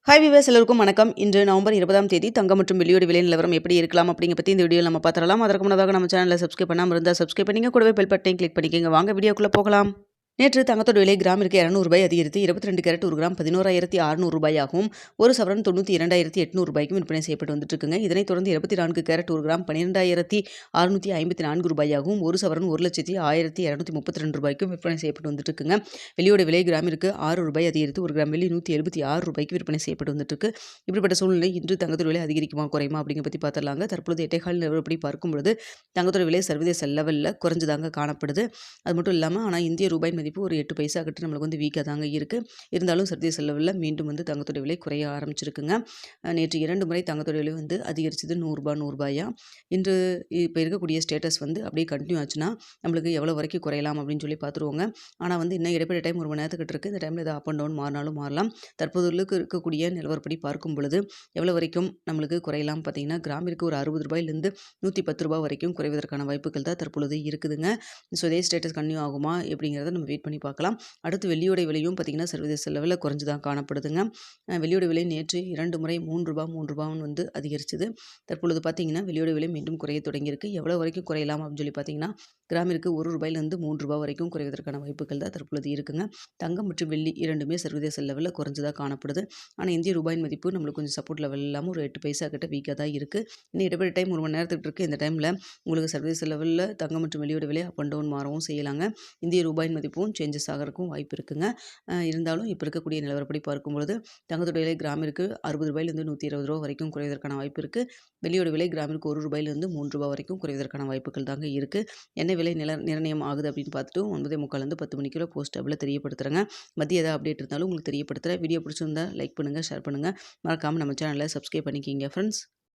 Hi viewers எல்லோருக்கும் வணக்கம். இன்று நவம்பர் 20ஆம் தேதி தங்கம் மற்றும் வெள்ளியோட விலை நிலவரம் எப்படி இருக்கலாம் அப்படிங்க பற்றி இந்த வீடியோவில் நம்ம பார்த்துடலாம். அதற்கு முன்னதாக நம்ம சேனலை சப்ஸ்கிரைப் பண்ணாமல் இருந்தால் சப்ஸ்கிரைப் பண்ணிங்க, கூடவே பெல் பட்டனையும் கிளிக் பண்ணிக்கோங்க. வாங்க வீடியோக்குள்ளே போகலாம். நேற்று தங்கத்தோட விலை கிராமிற்கு 200 ரூபாய் அதிகரித்து 22 கேரட் 1 கிராம் 11,600 ரூபாயாகவும், ஒரு சவரன் 92,800 ரூபாய்க்கும் விற்பனை செய்யப்பட்டு வந்துட்டு இருக்குங்க. இதனைத் தொடர்ந்து 24 கேரட் 1 கிராம் 12,654 ரூபாயாகவும், ஒரு சவரன் 1,01,232 ரூபாய்க்கும் விற்பனை செய்யப்பட்டு வந்துட்டு இருக்குங்க. வெள்ளியோட விலை கிராமிற்கு 6 ரூபாய் அதிகரித்து 1 கிராம் வெள்ளி 176 ரூபாய்க்கு விற்பனை செய்யப்பட்டு வந்துட்டு இருக்கு. இப்படிப்பட்ட சூழ்நிலை இன்று தங்கத்தோட விலை அதிகரிக்குமா குறையுமா அப்படிங்க பற்றி பார்த்துடலாங்க. தற்பொழுது எட்டைகால் நிலவரப்படி பார்க்கும்பொழுது தங்கத்தோட விலை சர்வதேச லெவலில் குறைஞ்சுதாங்க காணப்படுது. அது மட்டும் இல்லாமல் ஆனால் இந்திய ரூபாய் மதிப்பு ஒரு 8 பைசா கிட்ட நம்மளுக்கு வந்து வீக்காக தாங்க இருக்குது. இருந்தாலும் சர்வதேச லெவலில் மீண்டும் வந்து தங்கத்தோட விலை குறைய ஆரம்பிச்சிருக்குங்க. நேற்று 2 முறை தங்கத்தோட விலை வந்து அதிகரிச்சது 100 ரூபாயா. இன்று இப்போ இருக்கக்கூடிய ஸ்டேட்டஸ் வந்து அப்படியே கண்டினியூ ஆச்சுன்னா நம்மளுக்கு எவ்வளோ வரைக்கும் குறையலாம் அப்படின்னு சொல்லி பார்த்துருவோங்க. ஆனால் வந்து இன்னும் இடைப்பட்ட டைம் 1 மணி நேரத்துக்கிட்ட இருக்குது. இந்த டைமில் ஏதாவது அப் அண்ட் டவுன் மாறினாலும் மாறலாம். தற்போதுக்கு இருக்கக்கூடிய நிலவரப்படி பார்க்கும் பொழுது எவ்வளோ வரைக்கும் நம்மளுக்கு குறையலாம் பார்த்தீங்கன்னா, கிராமிற்கு ஒரு 60 ரூபாயிலிருந்து 110 ரூபாய் வரைக்கும் குறைவதற்கான வாய்ப்புகள் தான் தற்பொழுது இருக்குதுங்க. ஸோ இதே ஸ்டேட்டஸ் கண்டினியூ ஆகுமா அப்படிங்கிறத நம்ம வெயிட் பண்ணி பார்க்கலாம். அடுத்து வெள்ளியோட விலையும் பார்த்திங்கன்னா சர்வதேச லெவலில் குறைஞ்சு தான் காணப்படுதுங்க. வெள்ளியோட விலை நேற்று 2 முறை 3 ரூபான்னு வந்து அதிகரிச்சது. தற்பொழுது பார்த்திங்கன்னா வெள்ளியோட விலை மீண்டும் குறைய தொடங்கியிருக்கு. எவ்வளோ வரைக்கும் குறையலாம் அப்படின்னு சொல்லி பார்த்திங்கன்னா, கிராமிற்கு 1 ரூபாயிலிருந்து 3 ரூபாய் வரைக்கும் குறைவதற்கான வாய்ப்புகள் தான் தற்பொழுது இருக்குங்க. தங்கம் மற்றும் வெள்ளி இரண்டுமே சர்வதேச லெவலில் குறைஞ்சு தான் காணப்படுது. ஆனால் இந்திய ரூபாயின் மதிப்பு நம்மளுக்கு கொஞ்சம் சப்போர்ட் லெவல் இல்லாமல் ஒரு 8 பைசா கிட்ட வீக்காக தான் இருக்குது. இன்னும் இடைப்பட்ட டைம் 1 மணி நேரத்துக்கு இருக்குது. இந்த டைமில் உங்களுக்கு சர்வதேச லெவலில் தங்கம் மற்றும் வெள்ளியோட விலை அப் அண்ட் டவுன் மாறவும் செய்யலாங்க. இந்திய ரூபாயின் மதிப்பும் சேஞ்சஸ் ஆகிறதுக்கும் வாய்ப்பு இருக்குங்க. இருந்தாலும் இப்போ இருக்கக்கூடிய நிலவரப்படி பார்க்கும்பொழுது தங்கத்தோட விலை கிராமிற்கு 60 ரூபாயிலிருந்து 120 ரூபா வரைக்கும் குறைவதற்கான வாய்ப்பு இருக்குது. வெள்ளியோட விலை கிராமிற்கு 1 ரூபாயிலிருந்து 3 ரூபாய் வரைக்கும் குறைவதற்கான வாய்ப்புகள் தாங்க இருக்குது. என்ன விலை நிர்ணயம் ஆகுது அப்படின்னு பார்த்துட்டு 9:45 10 மணிக்குள்ள போஸ்ட் டேபில் தெரியப்படுத்துகிறேங்க. மதிய ஏதாவது அப்டேட் இருந்தாலும் உங்களுக்கு தெரியப்படுத்துகிறேன். வீடியோ பிடிச்சிருந்தா லைக் பண்ணுங்கள், ஷேர் பண்ணுங்கள். மறக்காமல் நம்ம சேனலை சப்ஸ்கிரைப் பண்ணிக்கிங்க ஃப்ரெண்ட்ஸ்.